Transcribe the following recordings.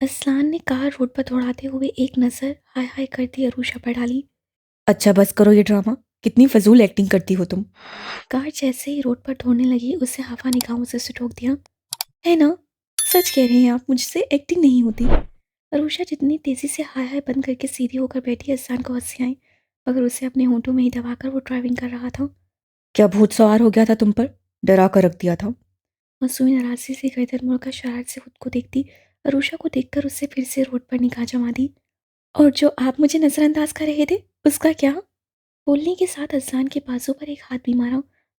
असलान ने car road पर दौड़ाते हुए एक नज़र हाय हाय करती अरूषा पर डाली। अच्छा बस करो ये ड्रामा। कितनी फजूल एक्टिंग करती हो तुम। कार जैसे ही रोड पर दौड़ने लगी उसे हवा निगाहों से टोक दिया। है ना, सच कह रहे हैं आप, मुझसे एक्टिंग नहीं होती। अरूषा जितनी तेजी से हाय हाय बंद करके सीधी होकर बैठी, असान को हंसी आई, मगर उसे अपने होंठों में ही दबाकर वो ड्राइविंग कर रहा था। क्या भूत सवार हो गया था तुम पर? डरा कर रख दिया था। मसूमी नाराजगी से गर्दन मुड़कर शरारत से खुद को देखती अरूषा को देखकर उससे फिर से रोड पर निगाह जमा दी। और जो आप मुझे नज़रअंदाज कर रहे थे, उसका क्या? बोलने के साथ अज़ान के बाजू पर एक हाथ भी मारा।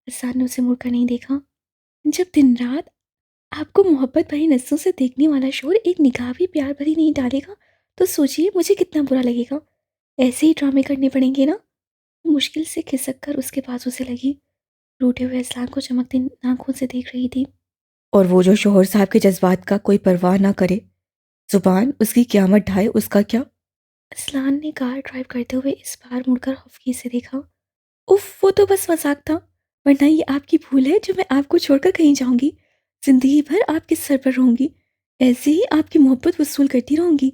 अज़ान ने उसे मुड़कर नहीं देखा। जब दिन रात आपको मोहब्बत भरी नज़रों से देखने वाला शोर एक निगाह भी प्यार भरी नहीं डालेगा, तो सोचिए मुझे कितना बुरा लगेगा। ऐसे ही ड्रामे करने पड़ेंगे ना? वो मुश्किल से खिसक कर उसके बाजू से लगी। रूठे हुए अज़लान को चमकती आंखों से देख रही थी। और वो जो शोहर साहब के जज्बात का कोई परवाह ना करे, जुबान उसकी क़यामत ढाए, उसका क्या? अज़लान ने कार ड्राइव करते हुए इस बार मुड़कर हफ़की से देखा। उफ़, वो तो बस मज़ाक था, वरना ये आपकी भूल है जो मैं आपको छोड़कर कहीं जाऊँगी। ज़िंदगी भर आपके सर पर रहूँगी, ऐसे ही आपकी मोहब्बत वसूल करती रहूँगी।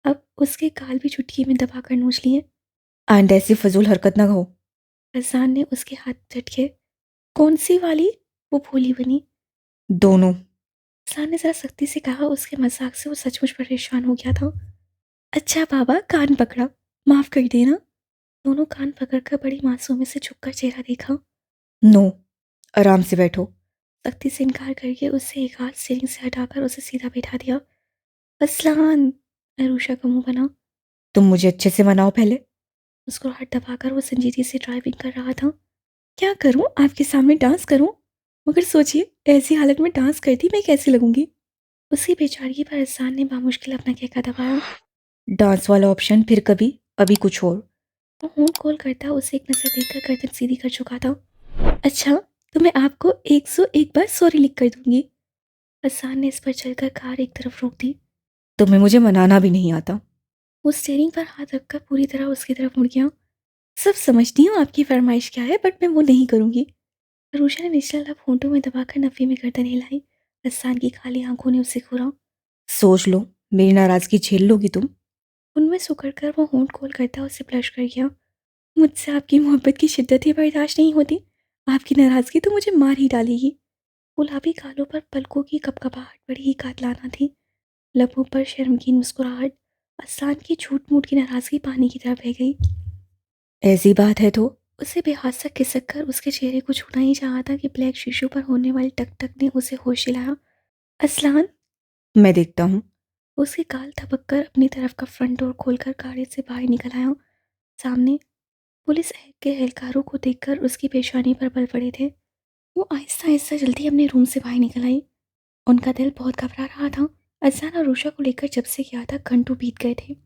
अब उसके गाल भी चुटकी में दबाकर नोच लिए। एंड ऐसी फजूल हरकत ना हो। फरसान ने उसके हाथ झटके। कौन सी वाली? वो भोली बनी। दोनों। फरसान ने ज़रा सख्ती से कहा, उसके मजाक से वो सचमुच परेशान हो गया था। अच्छा बाबा, कान पकड़ा, माफ़ कर देना। दोनों कान पकड़कर बड़ी मासूमी से झुककर चेहरा देखा। नो, आराम से बैठो। सख्ती से इनकार करके उससे एक हाथ स्टीयरिंग से हटाकर उसे सीधा बैठा दिया। असलान, अरूषा का मुंह बना। तुम मुझे अच्छे से मनाओ पहले। मुस्कुराहट दबाकर वो संजीदगी से ड्राइविंग कर रहा था। क्या करूं, आपके सामने डांस करूं? मगर सोचिए, ऐसी हालत में डांस करती मैं कैसी लगूंगी? उसी बेचारगी पर एहसान ने बामुश्किल अपना कहका दबाया। डांस वाला ऑप्शन फिर कभी, अभी कुछ और। वो होंठ खोल करता उसे एक नजर देखकर गर्दन सीधी कर चुका था। अच्छा, तो मैं आपको 101 बार सॉरी लिख कर दूंगी। एहसान ने इस पर चलकर कार एक तरफ रोक दी। तुम्हें मुझे मनाना भी नहीं आता। वो स्टीयरिंग पर हाथ रखकर पूरी तरह उसकी तरफ मुड़ गया। सब समझती हूँ आपकी फरमाइश क्या है, बट मैं वो नहीं करूंगी। अरूषा ने निचला लब होंठों में दबाकर नफे में गर्दन हिलाई। एहसान की खाली आंखों ने उसे घूरा। सोच लो, मेरी नाराजगी झेल लोगी तुम? उनमें सुकड़ कर वो होंठ खोल करता उसे ब्लश कर गया। मुझसे आपकी मोहब्बत की शिद्दत ही बर्दाश्त नहीं होती, आपकी नाराज़गी तो मुझे मार ही डालेगी। गुलाबी गालों पर पलकों की कपकपाहट बड़ी ही कातलाना थी, लबों पर शर्मगीन मुस्कुराहट। असान की झूठ मूठ की नाराज़गी पानी की तरह बह गई। ऐसी बात है तो। उसे बेहासा खिसक कर उसके चेहरे को छूना ही चाहा था कि ब्लैक शीशों पर होने वाली टक टक ने उसे होश दिलाया। असलान, मैं देखता हूँ। उसके गाल थपक कर अपनी तरफ का फ्रंट डोर खोलकर गाड़ी से बाहर निकल आया। सामने पुलिस के एहलकारों को देखकर उसकी पेशानी पर बल पड़े थे। वो आहिस्ता आहिस्ता जल्दी अपने रूम से बाहर निकल आई। उनका दिल बहुत घबरा रहा था। अजान और रूषा को लेकर जब से गया था घंटों बीत गए थे।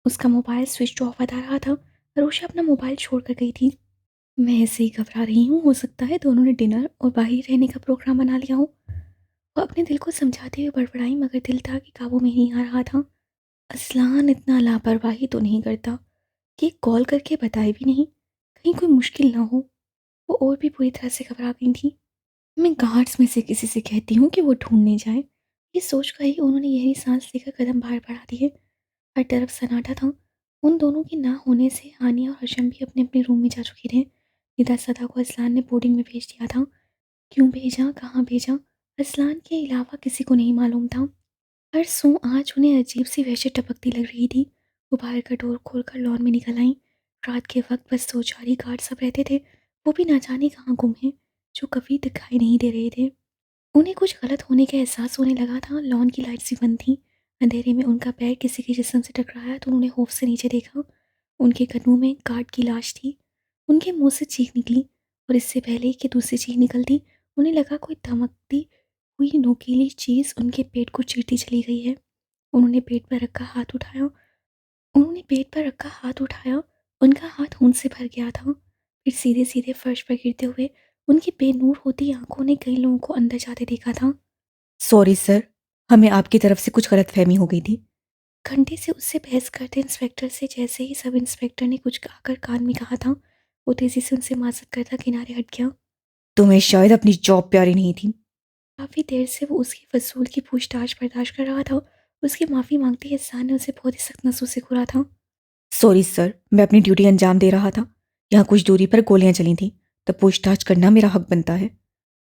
उसका मोबाइल स्विच ऑफ बता रहा था। रूषा अपना मोबाइल छोड़ कर गई थी। मैं ऐसे ही घबरा रही हूँ, हो सकता है दोनों ने डिनर और बाहर रहने का प्रोग्राम बना लिया हो। वो अपने दिल को समझाते हुए बड़बड़ाई, मगर दिल था कि काबू में नहीं आ रहा था। असलान इतना लापरवाही तो नहीं करता कि कॉल करके बताए भी नहीं, कहीं कोई मुश्किल ना हो। वो और भी पूरी तरह से घबरा गई थी। मैं गार्ड्स में से किसी से कहती हूँ कि वो ढूंढने जाए। ये सोचकर ही उन्होंने यही सांस लेकर कदम बाहर बढ़ा दिए। हर तरफ सन्नाटा था। उन दोनों के ना होने से हानिया और हशम भी अपने अपने रूम में जा चुके थे। निदा सदा को असलान ने बोर्डिंग में भेज दिया था। क्यों भेजा, कहाँ भेजा, असलान के अलावा किसी को नहीं मालूम था। हर सू आज उन्हें अजीब सी वहशत टपकती लग रही थी। वो बाहर का डोर खोलकर लॉन में निकल आई। रात के वक्त बस दो चार ही गार्ड सब रहते थे, वो भी ना जाने कहाँ गुम हैं, जो कभी दिखाई नहीं दे रहे थे। उन्हें कुछ गलत होने का एहसास होने लगा था। लॉन की लाइट्स भी बंद थी। अंधेरे में उनका पैर किसी के जिस्म से टकराया तो उन्होंने खौफ से नीचे देखा। उनके कदमों में गार्ड की लाश थी। उनके मुंह से चीख निकली, और इससे पहले कि दूसरी चीख निकलती, उन्हें लगा कोई धमकती हुई नोकीली चीज़ उनके पेट को चीरती चली गई है। उन्होंने पेट पर रखा हाथ उठाया। उन्होंने पेट पर रखा हाथ उठाया। उनका हाथ खून से भर गया था। फिर सीधे सीधे फर्श पर गिरते हुए उनकी बेनूर होती आंखों ने कई लोगों को अंदर जाते देखा था। सॉरी सर, हमें आपकी तरफ से कुछ गलतफहमी हो गई थी। घंटे से उससे बहस करते इंस्पेक्टर से जैसे ही सब इंस्पेक्टर ने कुछ आकर कान में कहा था, वो तेजी से उनसे माजत करता किनारे हट गया। तुम्हें शायद अपनी जॉब प्यारी नहीं थी। काफी देर से वो उसकी फजूल की पूछताछ बर्दाश्त कर रहा था, उसकी माफ़ी मांगते ही अहसान ने उसे बहुत ही सख्त नसों से घूरा था। सॉरी सर, मैं अपनी ड्यूटी अंजाम दे रहा था। यहाँ कुछ दूरी पर गोलियां चली थीं, तो पूछताछ करना मेरा हक बनता है।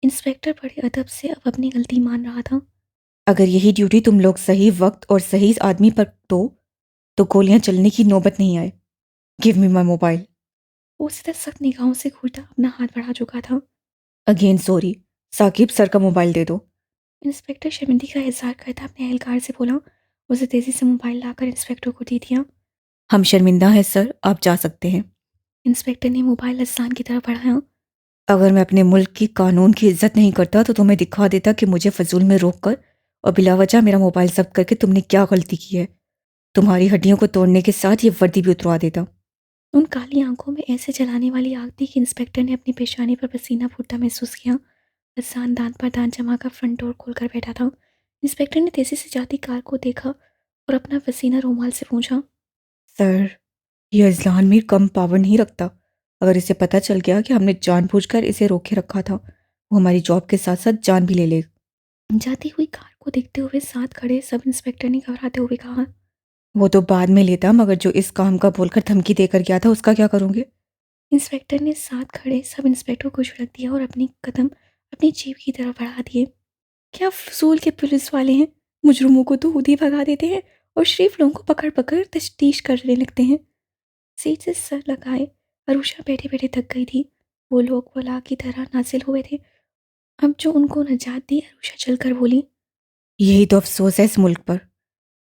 इंस्पेक्टर बड़े अदब से अब अपनी गलती मान रहा था। अगर यही ड्यूटी तुम लोग सही वक्त और सही आदमी पर तो गोलियां चलने की नौबत नहीं आए। Give me my mobile. वो उसी तरह सख्त निगाहों से घूरता अपना हाथ बढ़ा चुका था। Again sorry. साकिब सर का मोबाइल दे दो। इंस्पेक्टर शर्मिंदगी का इजहार करता अपने एहलकार से बोला। उसे तेजी से मोबाइल लाकर इंस्पेक्टर को दे दिया। हम शर्मिंदा हैं सर, आप जा सकते हैं। इंस्पेक्टर ने मोबाइल अहसान की तरफ बढ़ाया। अगर मैं अपने मुल्क की कानून की इज्जत नहीं करता तो तुम्हें दिखा देता कि मुझे फजूल में रोक कर और बिलावजह मेरा मोबाइल जब्त करके तुमने क्या गलती की है। तुम्हारी हड्डियों को तोड़ने के साथ ये वर्दी भी उतरवा देता। उन काली आंखों में ऐसे जलाने वाली आग थी कि इंस्पेक्टर ने अपनी पेशानी पर पसीना फूटता महसूस किया। अहसान दांत पर दांत जमाकर फ्रंट डोर खोलकर बैठा था। इंस्पेक्टर ने तेजी से जाती कार को देखा और अपना पसीना रूमाल से पूंछा। सर, ये अजलान मीर कम पावर नहीं रखता। अगर इसे पता चल गया कि हमने जानबूझकर इसे रोके रखा था, वो हमारी जॉब के साथ साथ जान भी ले ले। जाती हुई कार को देखते हुए साथ खड़े सब इंस्पेक्टर ने घबराते हुए कहा। वो तो बाद में लेता, मगर जो इस काम का बोलकर धमकी देकर गया था उसका क्या करोगे? इंस्पेक्टर ने साथ खड़े सब इंस्पेक्टर को झिड़क दिया और अपनी कदम अपनी जेब की तरफ बढ़ा दिए। क्या फजूल के पुलिस वाले हैं। मुजरिमों को तो खुद ही भगा देते हैं और शरीफ लोगों को पकड़ पकड़ तफ्तीश करने लगते हैं। सीट से सर लगाए अरुषा बैठे बैठे थक गई थी। वो लोग वला की तरह नाजिल हुए थे। अब जो उनको नजात दी अरुषा चलकर बोली। यही तो अफसोस है इस मुल्क पर।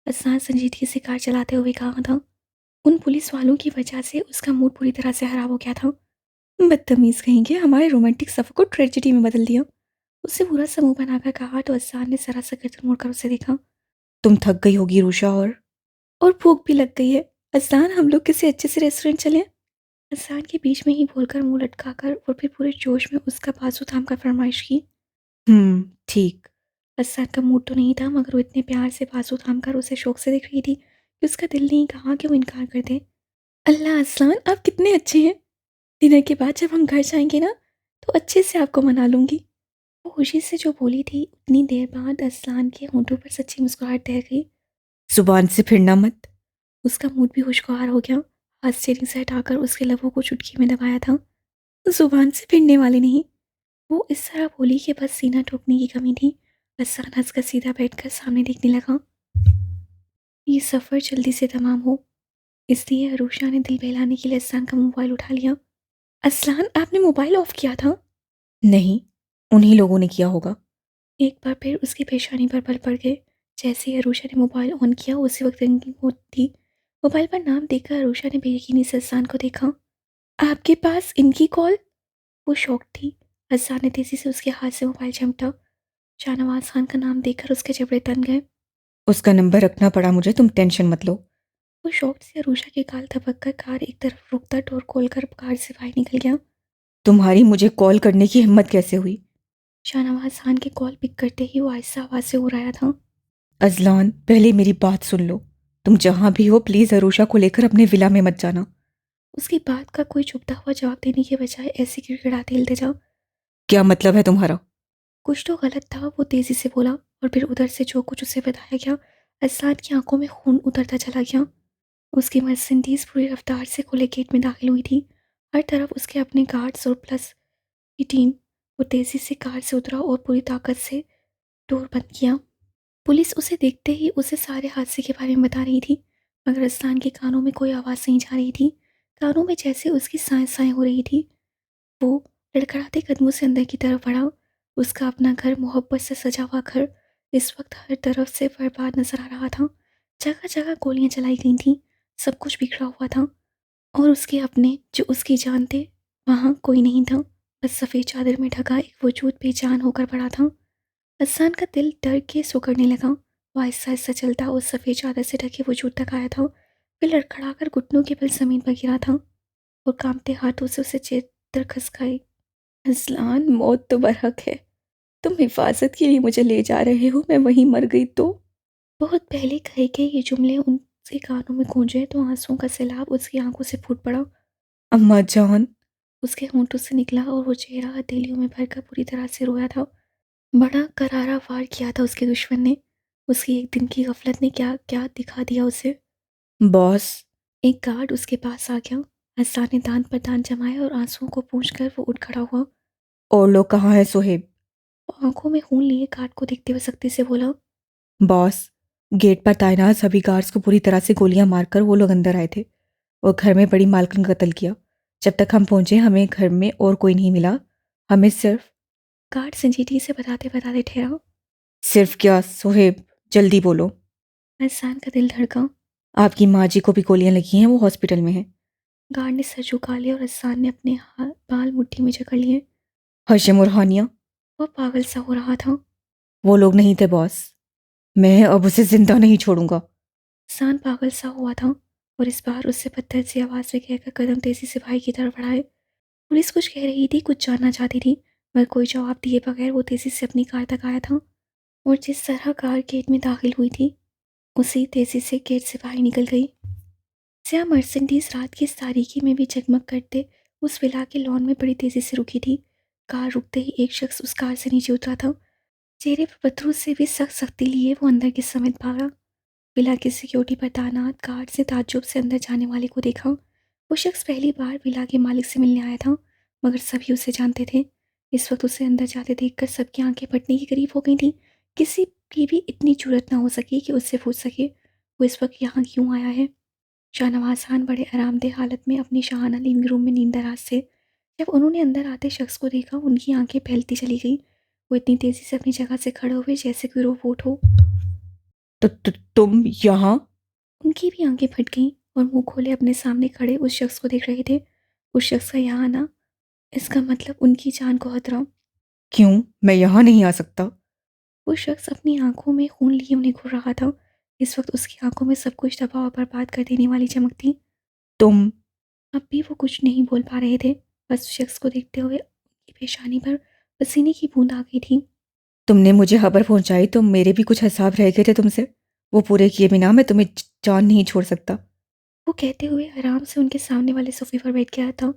असान संजीदगी से कार चलाते हुए कहा था। उन पुलिस वालों की वजह से उसका मूड पूरी तरह से खराब हो गया था। बदतमीज कहेंगे, हमारे रोमांटिक सफर को ट्रेजेडी में बदल दिया। उससे बुरा सा मुंह बनाकर कहा तो असान ने जरा सा गर्दन मोड़कर उसे देखा। तुम थक गई होगी रूषा, और भूख भी लग गई है। असान, हम लोग किसी अच्छे से रेस्टोरेंट चलें। असान के बीच में ही बोलकर मुंह लटकाकर और फिर पूरे जोश में उसका बाजू थाम कर फरमाइश की। ठीक। असान का मूड तो नहीं था, मगर वो इतने प्यार से बाजू थाम कर उसे शौक से देख रही थी कि उसका दिल नहीं कहा कि वो इनकार कर दे। अल्लाह असान, आप कितने अच्छे हैं। डिनर के बाद जब हम घर जाएंगे ना, तो अच्छे से आपको मना लूंगी। वो खुशी से जो बोली थी, उतनी देर बाद अरसलान के होंठों पर सच्ची मुस्कुराहट तैर गई। जुबान से फिरना मत। उसका मूड भी खुशगवार हो गया। हाथ स्टीयरिंग से हटाकर उसके लबों को चुटकी में दबाया था। जुबान से फिरने वाली नहीं। वो इस तरह बोली कि बस सीना ठोकने की कमी थी। अरसलान हंसकर सीधा बैठकर सामने देखने लगा। ये सफ़र जल्दी से तमाम हो, इसलिए अरूषा ने दिल बहलाने के लिए अरसलान का मोबाइल उठा लिया। अरसलान, आपने मोबाइल ऑफ किया था। नहीं, उन्हीं लोगों ने किया होगा। एक बार फिर उसकी पेशानी पर बल पड़ गए। जैसे ही अरूषा ने मोबाइल ऑन किया उसी वक्त रिंगिंग होती। मोबाइल पर नाम देखकर अरूषा ने बेयकीनी से हसन को देखा। आपके पास इनकी कॉल। वो शौक थी। हसन ने तेजी से उसके हाथ से मोबाइल झमटा। शाहनवाज खान का नाम देखकर उसके जबड़े तन गए। उसका नंबर रखना पड़ा मुझे, तुम टेंशन मत लो। वो शौक से अरूषा के गाल दबक कर कार एक तरफ रुकता डोर खोलकर कार से बाहर निकल गया। तुम्हारी मुझे कॉल करने की हिम्मत कैसे हुई? शाहनवाज खान के कॉल पिक करते ही वो आहिस्ता आवाज से हो रहा था। अजलान, पहले मेरी बात सुन लो। तुम जहां भी हो प्लीज अरूषा को लेकर अपने विला में मत जाना। उसकी बात का कोई चुपता हुआ जवाब देने के बजाय ऐसी गिड़गिड़ाते इल्तिजा। क्या मतलब है तुम्हारा? कुछ तो गलत था, वो तेजी से बोला। और फिर उधर से जो कुछ उसे बताया गया, असाद की आंखों में खून उतरता चला गया। उसकी मर्सिडीज पूरी रफ्तार से खुले गेट में दाखिल हुई थी। हर तरफ उसके अपने गार्ड्स और प्लस की टीम। वो तेजी से कार से उतरा और पूरी ताकत से डोर बंद किया। पुलिस उसे देखते ही उसे सारे हादसे के बारे में बता रही थी, मगर अस्लान के कानों में कोई आवाज़ नहीं जा रही थी। कानों में जैसे उसकी सांस सांस हो रही थी। वो लड़खड़ाते कदमों से अंदर की तरफ बढ़ा। उसका अपना घर, मोहब्बत से सजा हुआ घर, इस वक्त हर तरफ से बर्बाद नजर आ रहा था। जगह जगह गोलियां चलाई गई थीं। सब कुछ बिखरा हुआ था। और उसके अपने जो उसकी जान थे, वहाँ कोई नहीं था। बस सफ़ेद चादर में ढका एक वजूद बेजान होकर पड़ा था। हसन का दिल डर के सिकुड़ने लगा। वो आहिस्ता आहिस्ता चलता उस सफ़ेद चादर से ढके वजूद तक आया था। फिर लड़खड़ाकर घुटनों के बल जमीन पर गिरा था और कांपते हाथों से उसे चेतर खसकाई। असलान, मौत तो बरहक है। तुम हिफाजत के लिए मुझे ले जा रहे हो, मैं वहीं मर गई तो। बहुत पहले कहे गए ये जुमले उनसे कानों में गूंजे तो आंसुओं का सैलाब उसकी आंखों से फूट पड़ा। अम्मा जान। उसके होंठों से निकला और वो चेहरा हथेलियों में भरकर पूरी तरह से रोया था। बड़ा करारा वार किया था उसके दुश्मन ने। उसकी एक दिन की गफलत ने क्या क्या दिखा दिया उसे। बॉस। एक गार्ड उसके पास आ गया। हसन ने दांत पर दांत जमाए और आंसुओं को पोंछकर वो उठ खड़ा हुआ। और लोग कहाँ हैं सोहेब? वो आंखों में खून लिए गार्ड को देखते हुए सख्ती से बोला। बॉस, गेट पर तैनात सभी गार्ड्स को पूरी तरह से गोलियां मारकर वो लोग अंदर आए थे और घर में बड़ी मालकिन का कत्ल किया। जब तक हम पहुंचे हमें घर में और कोई नहीं मिला। हमें सिर्फ। गार्ड संजीदगी से बताते बताते ठहरा। सिर्फ क्या सोहेब? जल्दी बोलो। हसन का दिल धड़का। आपकी माँ जी को भी गोलियां लगी हैं, वो हॉस्पिटल में है। गार्ड ने सर झुका लिया और हसन ने अपने हाथ बाल मुट्ठी में जकड़ लिए। हशम और हानिया? वह पागल सा हो रहा था। वो लोग नहीं थे बॉस। मैं अब उसे जिंदा नहीं छोड़ूंगा। हसन पागल सा हुआ था और इस बार उससे पत्थर सी आवाज में कहकर कदम तेजी से भाई की तरफ बढ़ाए। पुलिस कुछ कह रही थी, कुछ जानना चाहती थी, मगर कोई जवाब दिए बगैर वो तेजी से अपनी कार तक आया था और जिस तरह कार गेट में दाखिल हुई थी उसी तेजी से गेट से बाहर निकल गई। क्या मर्सिडीज रात की इस तारीकी में भी जगमग करते उस विला के लॉन में बड़ी तेजी से रुकी थी। कार रुकते ही एक शख्स उस कार से नीचे उतरा था। चेहरे पर पत्थरों से भी सख्त सख्ती लिए वो अंदर के समेत भागा। विला की सिक्योरिटी पर तैनात गार्ड से ताज्जुब से अंदर जाने वाले को देखा। वो शख्स पहली बार विला के मालिक से मिलने आया था, मगर सभी उसे जानते थे। इस वक्त उसे अंदर जाते देखकर सबकी आंखें फटने के करीब हो गई थी। किसी की भी इतनी जरूरत ना हो सकी कि उससे पूछ सके वो इस वक्त यहाँ क्यों आया है। शाहनवाज खान बड़े आरामदेह हालत में अपनी शाहाना लिविंग रूम में नींदराज थे। जब उन्होंने अंदर आते शख्स को देखा उनकी आंखें फैलती चली गई। वो इतनी तेजी से अपनी जगह से खड़े हुए जैसे कोई रोबोट हो। तुम यहाँ? उनकी भी आंखें फट गईं और मुंह खोले अपने सामने खड़े उस शख्स को देख रहे थे। उस शख्स का यहाँ आना, इसका मतलब उनकी जान को खतरा। क्यों? मैं यहाँ नहीं आ सकता। वो शख्स अपनी आंखों में खून लिए उन्हें घूर रहा था। इस वक्त उसकी आंखों में सब कुछ दबा और बर्बाद कर देने वाली चमक थी। तुम। अब भी वो कुछ नहीं बोल पा रहे थे। बस उस शख्स को देखते हुए उनकी पेशानी पर पसीने की बूंद आ गई थी। तुमने मुझे खबर पहुंचाई तो मेरे भी कुछ हिसाब रह गए थे तुमसे। वो पूरे किए बिना मैं तुम्हें जान नहीं छोड़ सकता। वो कहते हुए आराम से उनके सामने वाले सोफे पर बैठ गया था।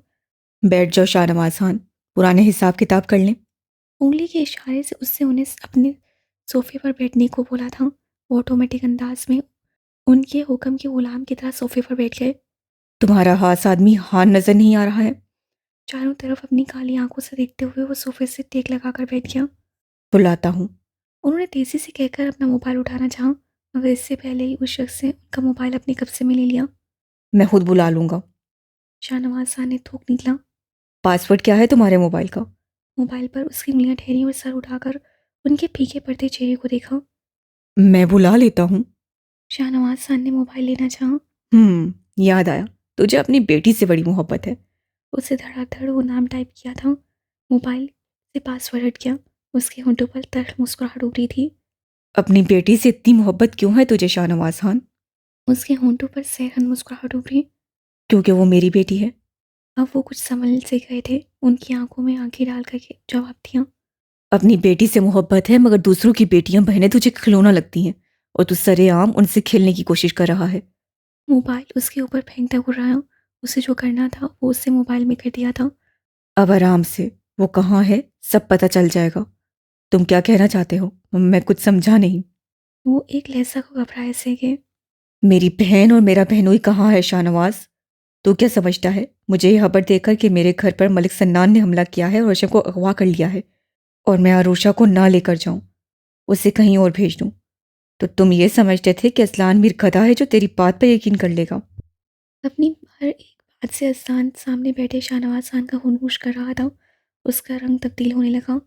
बैठ जाओ शाहनवाज खान, पुराने हिसाब किताब कर लें। उंगली के इशारे से उससे उन्हें अपने सोफे पर बैठने को बोला था। वो ऑटोमेटिक अंदाज में उनके हुक्म के गुलाम की तरह सोफे पर बैठ गए। तुम्हारा हाथ आदमी हाथ नजर नहीं आ रहा है? चारों तरफ अपनी काली आंखों से देखते हुए वो सोफे से टेक लगाकर बैठ गया। बुलाता हूँ। उन्होंने तेजी से कहकर अपना मोबाइल उठाना चाहा, मगर इससे पहले ही उस शख्स ने उनका मोबाइल अपने कब्जे में ले लिया। मैं खुद बुला लूंगा। शाहनवाज खान ने थूक निकला। पासवर्ड क्या है तुम्हारे मोबाइल का? मोबाइल पर उसकी उंगलियां ठहरी और सर उठाकर उनके फीके पड़ते चेहरे को देखा। मैं बुला लेता हूँ। शाहनवाज खान ने मोबाइल लेना चाहा। याद आया। तुझे अपनी बेटी से बड़ी मोहब्बत है। उसे धड़ाधड़ वो नाम टाइप किया था। मोबाइल से पासवर्ड हट गया। उसके होंठों पर तल्ख मुस्कुराहट उभरी थी। अपनी बेटी से इतनी मोहब्बत क्यों है तुझे शाहनवाज खान? उसके होंठों पर सहरन मुस्कुराहट उभरी। क्योंकि वो मेरी बेटी है। अब वो कुछ समझ से गए थे। उनकी आंखों में आंखें डाल करके जवाब दिया। अपनी बेटी से मोहब्बत है मगर दूसरों की बेटियां बहनें तुझे खिलौना लगती हैं और तू सरेआम उनसे खेलने की कोशिश कर रहा है। मोबाइल उसके ऊपर फेंकता घुर्राया। उसे जो करना था वो उससे मोबाइल में कर दिया था। अब आराम से। वो कहाँ है सब पता चल जाएगा। तुम क्या कहना चाहते हो? मैं कुछ समझा नहीं। वो एक लहजा को घबराए से गए। मेरी बहन और मेरा बहनोई कहाँ है शाहनवाज? तू क्या समझता है मुझे ये खबर देकर कि मेरे घर पर मलिक सन्नान ने हमला किया है और अर्शम को अगवा कर लिया है और मैं आरूषा को ना लेकर जाऊं, उसे कहीं और भेज दूं? तो तुम ये समझते थे कि असलान मीर गधा है जो तेरी बात पर यकीन कर लेगा? अपनी हर एक बात से असान सामने बैठे शाहनवाज खान का हुनहुश कर रहा था। उसका रंग तब्दील होने लगा।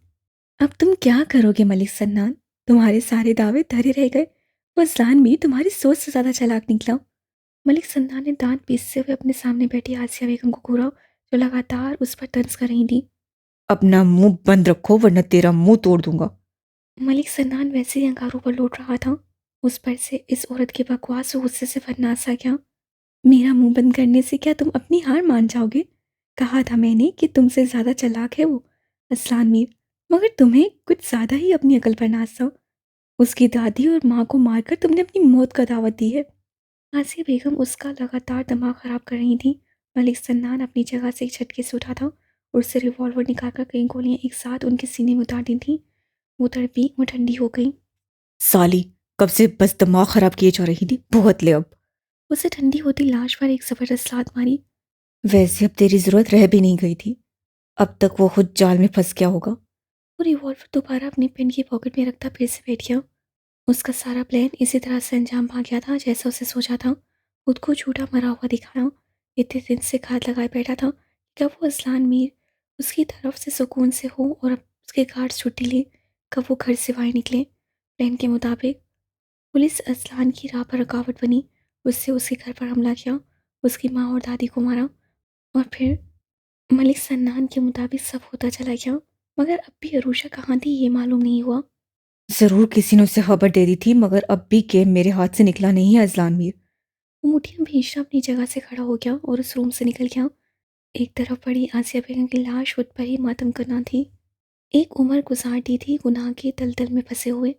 अब तुम क्या करोगे मलिक सन्नान? तुम्हारे सारे दावे धरे रह गए। वो अजलान भी तुम्हारी सोच से ज्यादा चालाक निकला। मलिक सन्नान ने दांत पीसते हुए अपने सामने बैठी आसिया बेगम को घूरा, जो लगातार उस पर तंज कर रही थी। अपना मुंह बंद रखो वरना तेरा मुंह तोड़ दूंगा। मलिक सन्नान वैसे ही अंगारों पर लौट रहा था। उस पर से इस औरत के बकवास और गुस्से से फरनास आ गया। मेरा मुंह बंद करने से क्या तुम अपनी हार मान जाओगे? कहा था मैंने कि तुमसे ज्यादा चालाक है वो असलान मीर, मगर तुम्हें कुछ ज्यादा ही अपनी अकल पर नाज था। उसकी दादी और माँ को मारकर तुमने अपनी मौत का दावत दी है। आसिया बेगम उसका लगातार दिमाग खराब कर रही थी। मलिक सन्नान अपनी जगह से एक झटके से उठा था और उससे रिवॉल्वर निकालकर कई गोलियां एक साथ उनके सीने में उतार दी थी। वो तड़पी, वो ठंडी हो गई। साली, कब से बस दिमाग खराब किए जा रही थी, भुगत ले अब। उसे ठंडी होती लाश पर एक ज़बरदस्त लात मारी। वैसे अब तेरी ज़रूरत रह भी नहीं गई थी। अब तक वो खुद जाल में फंस गया होगा। वो रिवॉल्वर दोबारा अपनी पेंट की पॉकेट में रखता फिर से बैठ गया। उसका सारा प्लान इसी तरह से अंजाम पा गया था जैसा उसे सोचा था। खुद को झूठा मरा हुआ दिखाना। इतने दिन से घात लगाए बैठा था कि कब वो असलान मीर उसकी तरफ से सुकून से हो और अब उसके गार्ड छुट्टी ले, कब वो घर से बाहर निकले। प्लान के मुताबिक पुलिस असलान की राह पर रुकावट बनी। उससे उसके घर पर हमला किया, उसकी माँ और दादी को मारा और फिर मलिक सन्नान के मुताबिक सब होता चला गया। मगर अब भी अरूशा कहाँ थी ये मालूम नहीं हुआ। ज़रूर किसी ने उसे खबर दे दी थी, मगर अब भी गेम मेरे हाथ से निकला नहीं है अजलान मीर। वो मुठियाँ भींचता अपनी जगह से खड़ा हो गया और उस रूम से निकल गया। एक तरफ पड़ी आसिया बेगम की लाश खुद पर ही मातम करना थी। एक उम्र गुजार दी थी गुनाह के दलदल में फंसे हुए।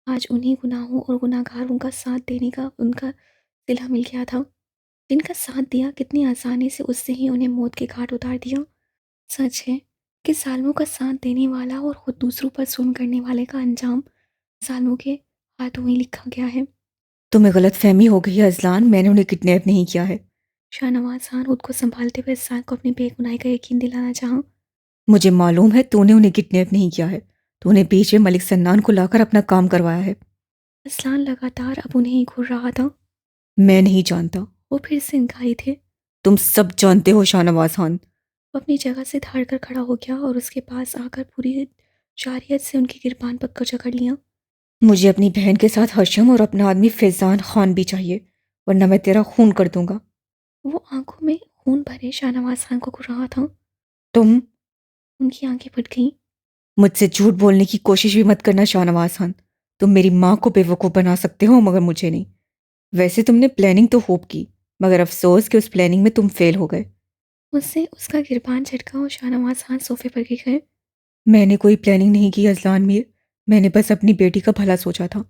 आज उन्हीं गुनाहों और गुनाहगारों का साथ देने का उनका सिला मिल गया था। जिनका साथ दिया कितनी आसानी से उससे ही उन्हें मौत के घाट उतार दिया। सच है कि जालिमों का साथ देने वाला और खुद दूसरों पर जुल्म करने वाले का अंजाम जालिमों के हाथों ही लिखा गया है। तुम्हें गलत फहमी हो गई है अजलान, मैंने उन्हें किडनैप नहीं किया है। शाहनवाज खान खुद को संभालते हुए साथ को अपनी बेगुनाही का यकीन दिलाना चाहा। मुझे मालूम है तूने उन्हें किडनैप नहीं किया है। तूने बीच में मलिक सन्नान को लाकर अपना काम करवाया है। असलान लगातार अब उन्हें ही घूर रहा था। मैं नहीं जानता। वो फिर से इनकारी थे। तुम सब जानते हो शाहनवाज खान। वो अपनी जगह से धाड़ कर खड़ा हो गया और उसके पास आकर पूरी जारियत से उनकी गिरबान पर जकड़ लिया। मुझे अपनी बहन के साथ हशम और अपना आदमी फैजान खान भी चाहिए, वरना मैं तेरा खून कर दूंगा। वो आंखों में खून भरे शाहनवाज खान को घूर रहा था। तुम उनकी आंखें फट गईं। मुझसे झूठ बोलने की कोशिश भी मत करना शाहनवाज खान। तुम मेरी माँ को बेवकूफ़ बना सकते हो, मगर मुझे नहीं। वैसे तुमने प्लानिंग तो खूब की, मगर अफसोस कि उस प्लानिंग में तुम फेल हो गए। उससे उसका गिरबान झटका और शाहनवाज खान सोफे पर गिर गए। मैंने कोई प्लानिंग नहीं की अजलान मीर। मैंने बस अपनी बेटी का भला सोचा था।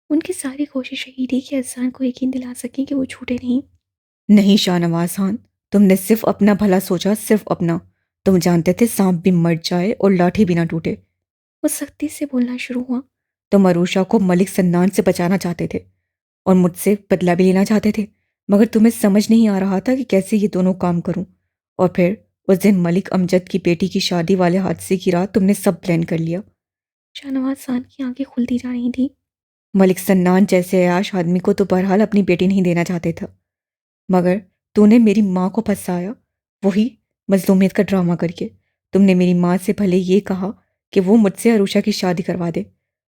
उनकी सारी कोशिश यही थी कि अजान को यकीन दिला सकें कि वो झूठे नहीं। नहीं शाहनवाज खान, तुमने सिर्फ अपना भला सोचा, सिर्फ अपना। तुम जानते थे सांप भी मर जाए और लाठी भी ना टूटे। वो सख्ती से बोलना शुरू हुआ। तुम अरूषा को मलिक सन्नान से बचाना चाहते थे और मुझसे बदला भी लेना चाहते थे, मगर तुम्हें समझ नहीं आ रहा था कि कैसे ये दोनों काम करूं। और फिर उस दिन मलिक अमजद की बेटी की शादी वाले हादसे की रात तुमने सब प्लान कर लिया। शाहनवाज खान की आंखें खुलती जा रही थी। मलिक सन्नान जैसे अयाश आदमी को तो बहरहाल अपनी बेटी नहीं देना चाहते थे, मगर तूने मेरी माँ को फंसाया, वही मजलूमियत का ड्रामा करके। तुमने मेरी माँ से भले ये कहा कि वो मुझसे अरूषा की शादी करवा दे,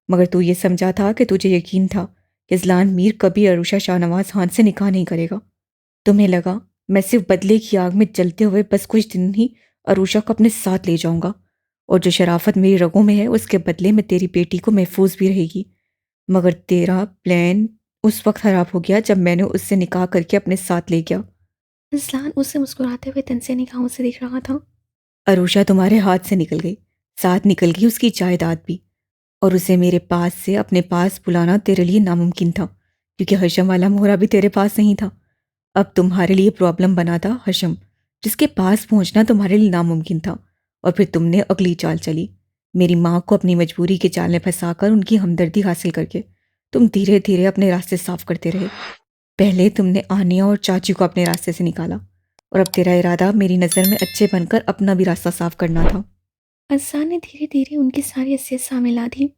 मगर तू ये समझा था कि तुझे यकीन था कि ज़लान मीर कभी अरूषा शाहनवाज खान से निकाह नहीं करेगा। तुम्हें लगा मैं सिर्फ बदले की आग में जलते हुए बस कुछ दिन ही अरूषा को अपने साथ ले जाऊंगा, और जो शराफत मेरी रगों में है उसके बदले में तेरी बेटी को महफूज भी रहेगी। मगर तेरा प्लान उस वक्त खराब हो गया जब मैंने उससे निकाह करके अपने साथ ले गया। अजलान उसे मुस्कुराते हुए तन से निगाहों से देख रहा था। अरूषा तुम्हारे हाथ से निकल गई, साथ निकल गई उसकी जायदाद भी। और उसे मेरे पास से अपने पास बुलाना तेरे लिए नामुमकिन था, क्योंकि हशम वाला मोहरा भी तेरे पास नहीं था। अब तुम्हारे लिए प्रॉब्लम बना था हशम, जिसके पास पहुंचना तुम्हारे लिए नामुमकिन था। और फिर तुमने अगली चाल चली, मेरी माँ को अपनी मजबूरी के जाल में फंसाकर उनकी हमदर्दी हासिल करके तुम धीरे धीरे अपने रास्ते साफ करते रहे। पहले तुमने आनिया और चाची को अपने रास्ते से निकाला, और अब तेरा इरादा मेरी नज़र में अच्छे बनकर अपना भी रास्ता साफ करना था। अजलान ने धीरे धीरे उनकी सारी हैसियत सामने ला दी।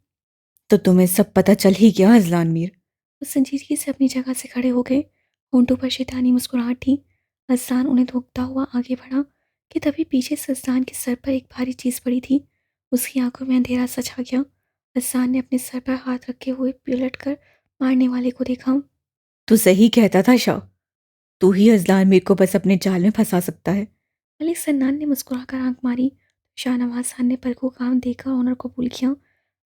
तो तुम्हें सब पता चल ही गया अजलान मीर। वो संजीदगी से अपनी जगह से खड़े हो गए। होंठों पर शैतानी मुस्कुराहट थी। अजलान उन्हें धोखता हुआ आगे बढ़ा कि तभी पीछे से अजलान के सर पर एक भारी चीज़ पड़ी थी। उसकी आंखों में अंधेरा सा छा गया। अजलान ने अपने सर पर हाथ रखे हुए पलट कर मारने वाले को देखा। तू सही कहता था शाह, तू ही अजलान मीर को बस अपने जाल में फंसा सकता है। मलिक सन्नान ने मुस्कुराकर आंख मारी। शाहनवाज खान ने पलकों काम देखकर ऑनर को कबूल किया।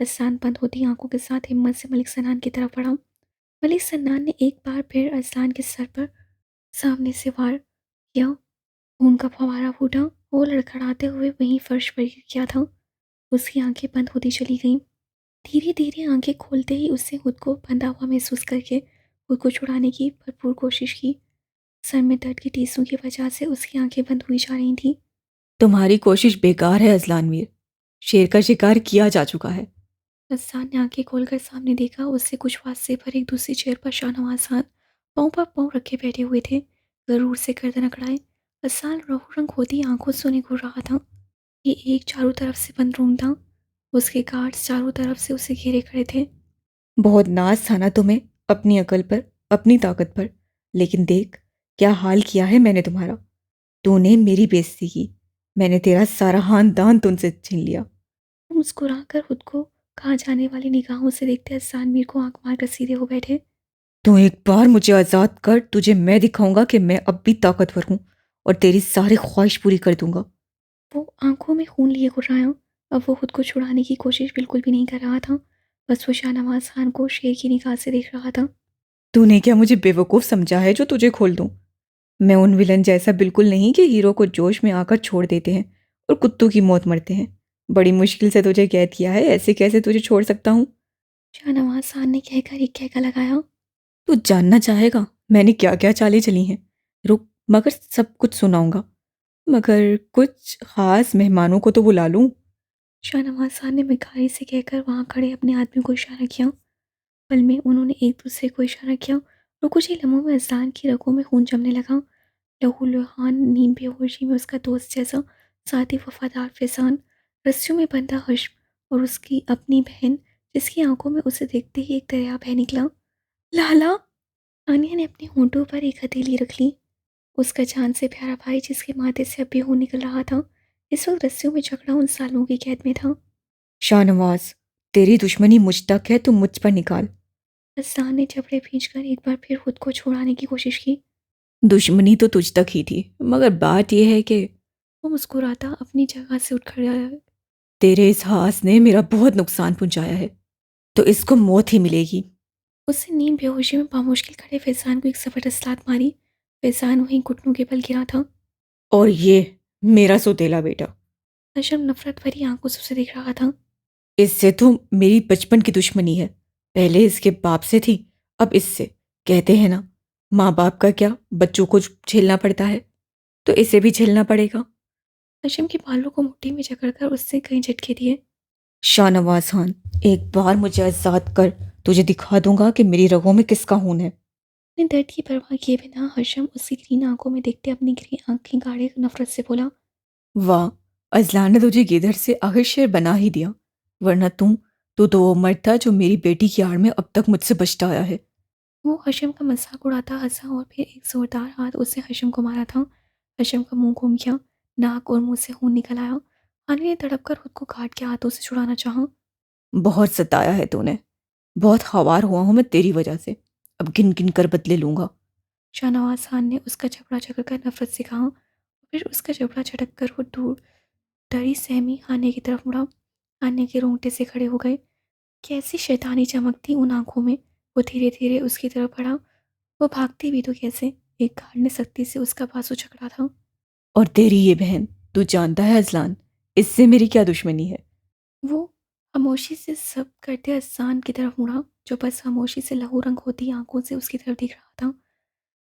अजलान बंद होती आंखों के साथ हिम्मत से मलिक सन्नान की तरफ बढ़ा। मलिक सन्नान ने एक बार फिर अजलान के सर पर सामने से वार किया। खून का फवारा फूटा। वो लड़खड़ाते हुए वहीं फर्श पर गिर गया था। उसकी आंखें बंद होती चली गईं। धीरे धीरे आंखें खोलते ही उसने खुद को बंधा हुआ महसूस करके खुद को छुड़ाने की भरपूर कोशिश की। सर में दर्द की टीसों की वजह से उसकी आंखें बंद हुई जा रही थीं। तुम्हारी कोशिश बेकार है अजलान मीर। शेर का शिकार किया जा चुका है। हसन ने आंखें खोलकर सामने देखा। उससे कुछ वास्ते पर एक दूसरी चेयर पर शाहनवाज खान पाँव पर पाँव रखे बैठे हुए थे, जरूर से गर्दन अकड़ाए। हसन रोहू रंग होती आंखों से उन्हें घूर रहा था। ये एक चारों तरफ से बंद रूम था। उसके गार्ड्स चारों तरफ से उसे घेरे खड़े थे। बहुत नाज था ना तुम्हें, अपनी अकल पर, अपनी ताकत पर। लेकिन देख क्या हाल किया है मैंने तुम्हारा। तूने मेरी बेइज्जती की, मैंने तेरा सारा खानदान तुमसे छीन लिया। वो मुस्कुराकर खुद को कहाँ जाने वाली निगाहों से देखते हसन मीर को आंख मारकर सीधे हो बैठे। तू एक बार मुझे आजाद कर, तुझे मैं दिखाऊंगा कि मैं अब भी ताकतवर हूं और तेरी सारी ख्वाहिश पूरी कर दूंगा। वो आंखों में खून लिए घुर्राया। अब वो खुद को छुड़ाने की कोशिश बिल्कुल भी नहीं कर रहा था। बस वो शाहनवाज खान को शेर की निगाह से देख रहा था। तूने क्या मुझे बेवकूफ समझा है जो तुझे खोल दूं? मैं उन विलन जैसा बिल्कुल नहीं कि हीरो को जोश में आकर छोड़ देते हैं और कुत्तों की मौत मरते हैं। बड़ी मुश्किल से तुझे कैद किया है, ऐसे कैसे तुझे छोड़ सकता हूँ? शाहनवाज खान ने कहकर एक कहका लगाया। तू जानना चाहेगा मैंने क्या क्या चालें चली हैं? रुक, मगर सब कुछ सुनाऊंगा। मगर कुछ खास मेहमानों को तो बुला लूं। शाहनवाज खान ने भिखारी से कहकर वहां खड़े अपने आदमी को इशारा किया। पल में उन्होंने एक दूसरे को इशारा किया और कुछ ही लम्हों में अजलान की रगों में खून जमने लगा। लहू लुहान नीम बेहोशी में उसका दोस्त जैसा, साथ ही वफादार फैजान, रस्सियों में बंधा हश्म, और उसकी अपनी बहन जिसकी आंखों में उसे देखते ही एक दरिया बह निकला। लाला! आनिया ने अपने होंठों पर एक हथेली रख ली। उसका जान से प्यारा भाई जिसके माथे से अब भी खून निकल रहा था, इस वक्त रस्सियों में जकड़ा उन सालों की कैद में था। शाहनवाज, तेरी दुश्मनी मुझ तक है, तुम मुझ पर निकाल। हसन ने जबड़े खींचकर एक बार फिर खुद को छुड़ाने की कोशिश की। दुश्मनी तो तुझ तक ही थी, मगर बात यह है कि वो मुस्कुराता अपनी जगह से उठ खड़ा। तेरे इस हास ने मेरा बहुत नुकसान पहुंचाया है, तो इसको मौत ही मिलेगी। उससे नीम बेहोशी में बामुश्किल खड़े फैजान को एक जबरदस्त लात मारी। फैजान वहीं घुटनों के बल गिरा था। और ये मेरा सौतेला बेटा, हशम नफरत भरी आंखों से उसे देख रहा था। इससे तो मेरी बचपन की दुश्मनी है। पहले इसके बाप से थी, अब इससे। कहते हैं ना, माँ बाप का क्या बच्चों को झेलना पड़ता है, तो इसे भी झेलना पड़ेगा। हशम के बालों को मुट्ठी में जकड़कर उससे कई झटके दिए। शाहनवाज खान, एक बार मुझे आजाद कर, तुझे दिखा दूंगा कि मेरी रगों में किसका खून है। अपने दर्द की परवाह किए बिना हशम उसकी ग्रीन आंखों में देखते अपनी ग्रीन आंखें गाड़े नफरत से बोला। वाह, अजलान ने तुझे गिदड़ से आखिर शेर बना ही दिया। वरना तू तो वो मर्द था जो मेरी बेटी की आड़ में अब तक मुझसे बचता आया है। वो हशम का मजाक उड़ाता हंसा और फिर एक जोरदार हाथ उससे हशम को मारा था। हशम का मुंह घूम गया, नाक और मुंह से खून निकल आया। हानि ने तड़प कर खुद को काट के हाथों से छुड़ाना चाहा। बहुत सताया है तूने, बहुत खवार हुआ हूं मैं तेरी वजह से। अब गिन गिन कर बदले लूंगा। शाहनवाज खान ने उसका जबड़ा झकड़कर नफरत से कहा। फिर उसका जबड़ा झटक कर वो दूर डरी सहमी हानि की तरफ मुड़ा। हानि के रोंगटे से खड़े हो गए। कैसी शैतानी चमकती उन आंखों में। वो धीरे धीरे उसकी तरफ बढ़ा। वो भागती भी तो कैसे। एक गार्ड ने सख्ती से उसका बाजू छकड़ा था। और तेरी ये बहन, तू जानता है अजलान, इससे मेरी क्या दुश्मनी है? वो खामोशी से सब करते अहसान की तरफ मुड़ा, जो बस खामोशी से लहू रंग होती आंखों से उसकी तरफ देख रहा था।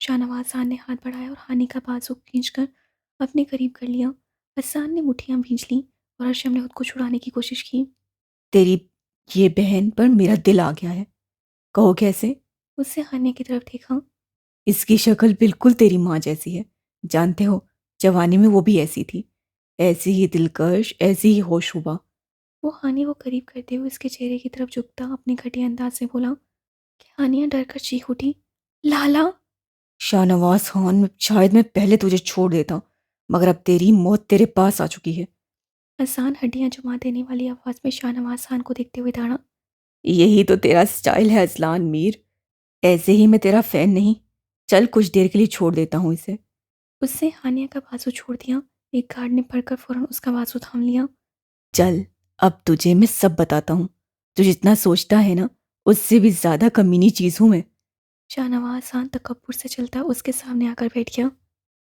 शाहनवाज खान ने हाथ बढ़ाया और हानि का बाजू खींचकर अपने करीब कर लिया। हसन ने मुट्ठियां भींच लीं और हशम ने खुद को छुड़ाने की कोशिश की। तेरी ये बहन पर मेरा दिल आ गया है। कहो कैसे? उससे हानि की तरफ देखा। इसकी शक्ल बिल्कुल तेरी माँ जैसी है। जानते हो, जवानी में वो भी ऐसी थी, ऐसी ही दिलकश, ऐसी ही होशरुबा। वो हानि को करीब करते हुए उसके चेहरे की तरफ झुकता अपने घटिया अंदाज से बोला कि हानिया डर कर चीख उठी। लाला! शाहनवाज खान, शायद मैं पहले तुझे छोड़ देता, मगर अब तेरी मौत तेरे पास आ चुकी है। हसन हड्डियां जमा देने वाली आवाज में शाहनवाज खान को देखते हुए दाड़ा। यही तो तेरा स्टाइल है अजलान मीर। ऐसे ही मैं तेरा फैन नहीं। चल, कुछ देर के लिए छोड़ देता हूँ इसे। उससे हानिया का बाजू छोड़ दिया। एक गार्ड ने पढ़कर फौरन उसका बाजू थाम लिया। चल, अब तुझे मैं सब बताता हूँ। तू जितना सोचता है ना, उससे भी ज्यादा कमीनी चीज हूं मैं। शाहनवाज खान तकब्बुर से चलता उसके सामने आकर बैठ गया।